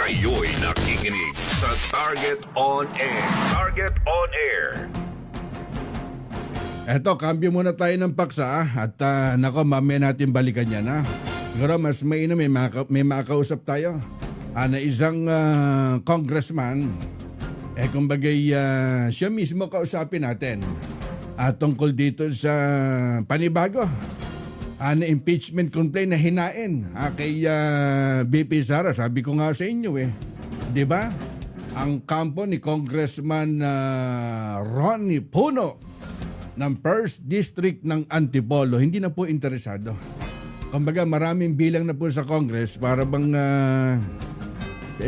Kayo'y nakikinig sa Target On Air. Target On Air. Eto, cambio muna tayo ng paksa at nako, mamaya natin balikan yan ha. Siguro mas mainam may makausap tayo na isang congressman. Kumbagay siya mismo kausapin natin tungkol dito sa panibago na impeachment complaint na hinain kay BP Sara. Sabi ko nga sa inyo di ba? Ang kampo ni Congressman Ronnie Puno ng 1st District ng Antipolo, hindi na po interesado. Kumbaga maraming bilang na po sa Congress para bang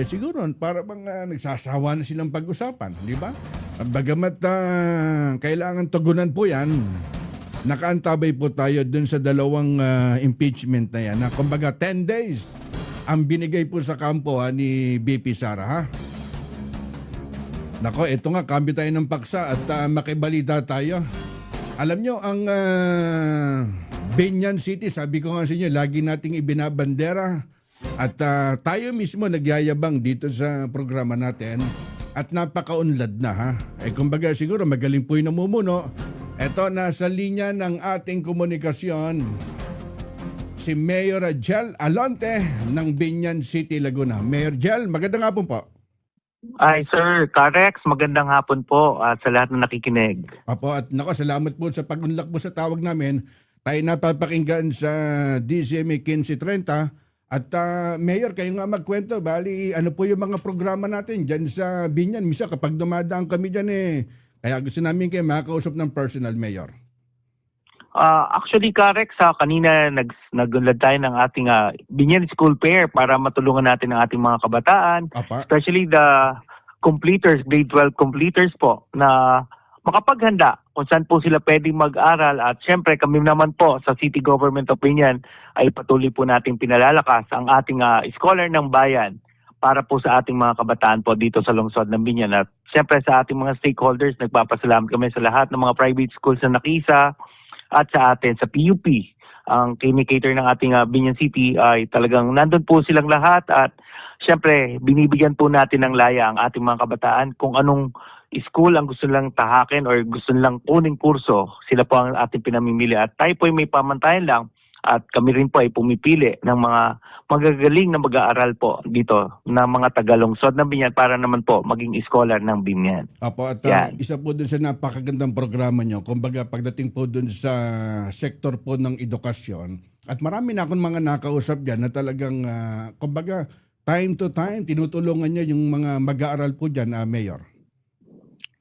siguro para bang nagsasawa na silang pag-usapan, di ba? Bagamat kailangan tugunan po yan, nakaantabay po tayo dun sa dalawang impeachment na yan. Na, kumbaga 10 days ang binigay po sa kampo ni BP Sara ha. Nako, ito nga, cambio tayo ng paksa at makibalita tayo. Alam nyo, ang Binyan City, sabi ko nga sa inyo, lagi nating ibinabandera at tayo mismo nagyayabang dito sa programa natin at napakaunlad na ha. Kumbaga siguro magaling po yung namumuno. Ito, nasa linya ng ating komunikasyon si Mayor Jel Alonte ng Binyan City, Laguna. Mayor Jel, magandang hapon po. Ay, Sir Carex, magandang hapon po sa lahat na nakikinig. Apo, at nako, salamat po sa pag-unlak po sa tawag namin. Tayo napapakinggan sa DCMA 1530. At Mayor, kayo nga magkwento, bali ano po yung mga programa natin dyan sa Binyan. Misa kapag dumadaan kami dyan kaya gusto namin kayo makakausap ng personal, Mayor. Actually, Carex, kanina nagunlad tayo ng ating Binyan School Fair para matulungan natin ang ating mga kabataan, Apa? especially the completers, grade 12 completers po, na makapaghanda kung saan po sila pwedeng mag-aral. At syempre, kami naman po sa City Government of Binyan ay patuloy po nating pinalalakas ang ating scholar ng bayan para po sa ating mga kabataan po dito sa lungsod ng Binyan. At syempre sa ating mga stakeholders, nagpapasalamat kami sa lahat ng mga private schools na nakisa at sa atin sa PUP. Ang kinikater ng ating Binyan City ay talagang nandun po silang lahat at syempre binibigyan po natin ng laya ang ating mga kabataan kung anong school ang gusto nilang tahakin or gusto nilang kuning kurso. Sila po ang ating pinamimili at tayo po ay may pamantayan lang at kami rin po ay pumipili ng mga magagaling na mag-aaral po dito na mga tagalungsod ng Binyan para naman po maging scholar ng Binyan. Apo, at isa po dun sa napakagandang programa nyo, kumbaga pagdating po dun sa sektor po ng edukasyon, at marami na akong mga nakausap dyan na talagang, kumbaga, time to time, tinutulungan nyo yung mga mag-aaral po dyan, Mayor.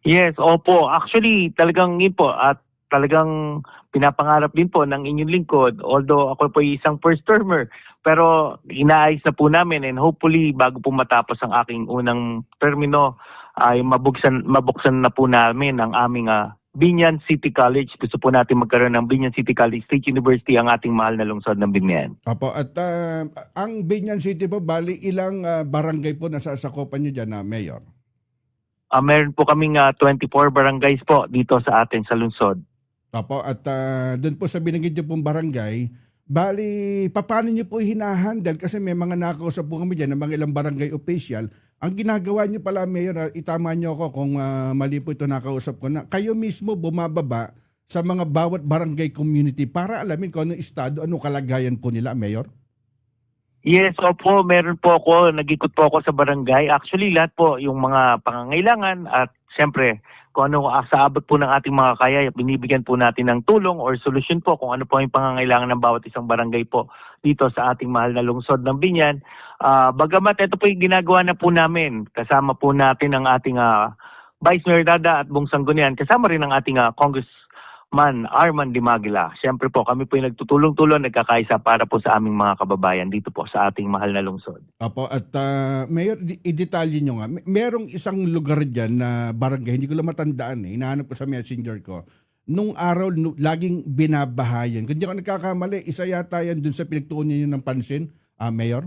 Yes, opo. Actually, talagang yun po at talagang pinapangarap din po ng inyong lingkod. Although ako po isang first termer, pero inaayos na po namin and hopefully bago po matapos ang aking unang termino ay mabuksan na po namin ang aming Binyan City College. Gusto po natin magkaroon ng Binyan City College State University, ang ating mahal na lungsod ng Binyan. Apo, at ang Binyan City po, bali ilang barangay po nasasakupan nyo dyan, Mayor? Meron po kaming 24 barangays po dito sa atin sa lungsod. Apo, at doon po sa binanggit niyo pong barangay, bali, paano niyo po hinahandle? Kasi may mga nakausap po kami dyan ng mga ilang barangay official. Ang ginagawa niyo pala, Mayor, itama niyo ako kung mali po ito nakausap ko na, kayo mismo bumababa sa mga bawat barangay community para alamin kung anong estado, anong kalagayan po nila, Mayor? Yes, opo, meron po ako, nag-ikot po ako sa barangay. Actually, lahat po yung mga pangangailangan at siyempre, kung ano sa abot po ng ating mga kaya, binibigyan po natin ng tulong or solusyon po kung ano po yung pangangailangan ng bawat isang barangay po dito sa ating mahal na lungsod ng Binyan. Bagamat ito po yung ginagawa na po namin, kasama po natin ang ating Vice Mayor Dada at Bong Sanggunian, kasama rin ang ating Congressman Arman Dimagila. Siyempre po, kami po yung nagtutulong-tulong, nagkakaisa para po sa aming mga kababayan dito po sa ating mahal na lungsod. Apo, at Mayor, i-detalye nyo nga, merong isang lugar dyan na barangay, hindi ko lang matandaan hinahanap ko sa messenger ko. Nung araw, laging binabahayan. Kung di ako nagkakamali, isa yata yan dun sa pinagtuon niyo ng pansin, Mayor?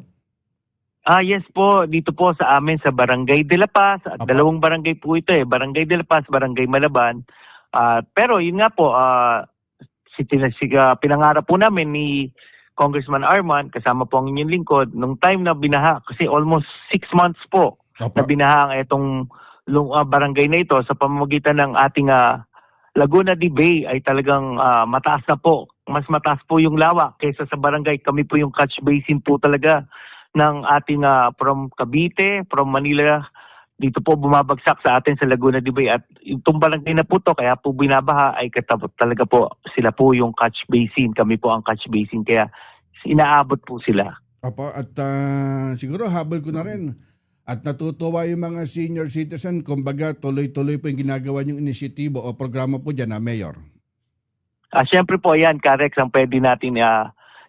Yes po, dito po sa amin sa Barangay de la Paz. Apo. Dalawang barangay po ito Barangay de la Paz, Barangay Malaban. Pero yun nga po, pinangarap po namin ni Congressman Arman, kasama po ang inyong lingkod, nung time na binaha, kasi almost 6 months po Opo. na binaha ang itong barangay na ito sa pamamagitan ng ating Laguna de Bay ay talagang mataas na po. Mas mataas po yung lawak kaysa sa barangay. Kami po yung catch basin po talaga ng ating from Cavite, from Manila, dito po bumabagsak sa atin sa Laguna de Bay. At itong barangay na po to, kaya po binabaha ay talaga po sila po yung catch basin. Kami po ang catch basin. Kaya inaabot po sila. Opo, at siguro habol ko na rin. At natutuwa yung mga senior citizen, kumbaga tuloy-tuloy po yung ginagawa yung inisyatibo o programa po dyan, Mayor. Siyempre po yan, Karex, ang pwede natin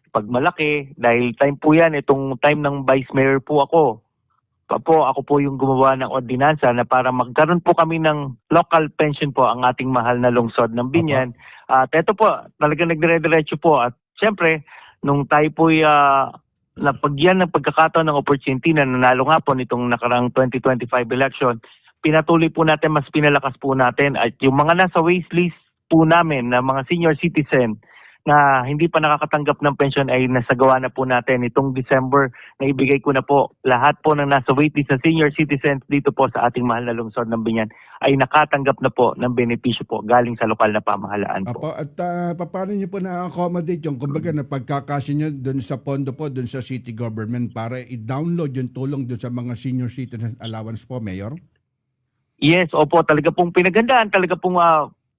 pagmalaki. Dahil time po yan, itong time ng Vice Mayor po ako. Ako po yung gumawa ng ordinansa na para magkaroon po kami ng local pension po ang ating mahal na lungsod ng Binyan. At ito po, talagang nagdire-diretso po. At siyempre, nung tayo po napagyan ng pagkakataon ng opportunity na nanalo nga po nitong nakarang 2025 election, pinatuloy po natin, mas pinalakas po natin. At yung mga nasa waitlist po namin na mga senior citizen na hindi pa nakakatanggap ng pension ay nasagawa na po natin. Itong December na ibigay ko na po lahat po ng nasa waitlist na senior citizens dito po sa ating mahal na lungsod ng Binyan ay nakatanggap na po ng benepisyo po galing sa lokal na pamahalaan po. Apo, at paano niyo po na-accommodate yung kumbaga na pagkakasya niyo doon sa pondo po, doon sa city government para i-download yung tulong doon sa mga senior citizen allowance po, Mayor? Yes, opo, talaga pong pinagandaan, talaga pong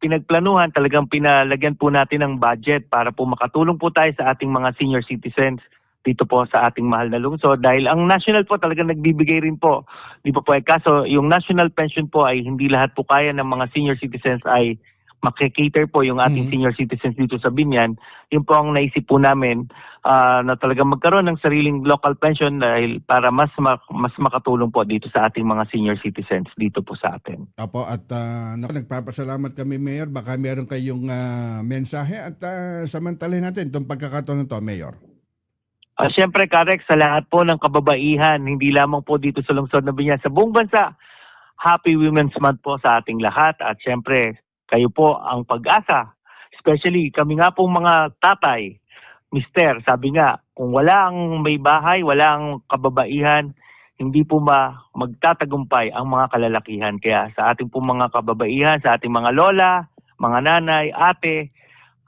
pinagplanuhan, talagang pinalagyan po natin ng budget para po makatulong po tayo sa ating mga senior citizens dito po sa ating mahal na lungsod. Dahil ang national po talagang nagbibigay rin po. Di ba po kaso yung national pension po ay hindi lahat po kaya ng mga senior citizens ay makikater po yung ating senior citizens dito sa Binyan. Yun po ang naisip po namin na talagang magkaroon ng sariling local pension dahil para mas makatulong po dito sa ating mga senior citizens dito po sa atin. Apo, at nagpapasalamat kami, Mayor. Baka meron kayong mensahe at samantalahin natin itong pagkakataon to, Mayor. Siyempre, Karex, sa lahat po ng kababaihan, hindi lamang po dito sa lungsod ng Binyan, sa buong bansa, Happy Women's Month po sa ating lahat. At siyempre, kayo po ang pag-asa. Especially kami nga pong mga tatay, mister, sabi nga, kung wala ang may bahay, wala ang kababaihan, hindi po magtatagumpay ang mga kalalakihan. Kaya sa ating pong mga kababaihan, sa ating mga lola, mga nanay, ate,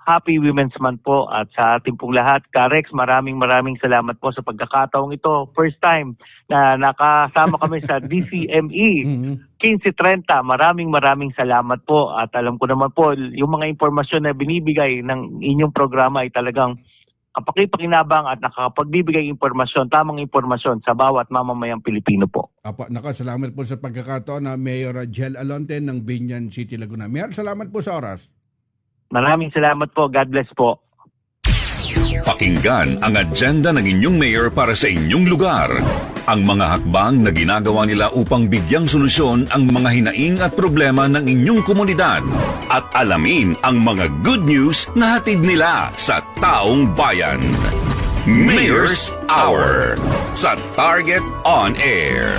Happy Women's Month po. At sa ating pong lahat, Karex, maraming salamat po sa pagkakataong ito. First time na nakasama kami sa DCME 1530. Maraming salamat po. At alam ko naman po, yung mga impormasyon na binibigay ng inyong programa ay talagang kapakipakinabang at nakapagbibigay impormasyon, tamang impormasyon sa bawat mamamayang Pilipino po. Apo, salamat po sa pagkakataon na Mayor Jel Alonte ng Binyan City, Laguna. Mayor, salamat po sa oras. Maraming salamat po. God bless po. Pakinggan ang agenda ng inyong mayor para sa inyong lugar. Ang mga hakbang na ginagawa nila upang bigyang solusyon ang mga hinaing at problema ng inyong komunidad. At alamin ang mga good news na hatid nila sa taong bayan. Mayor's Hour sa Target On Air.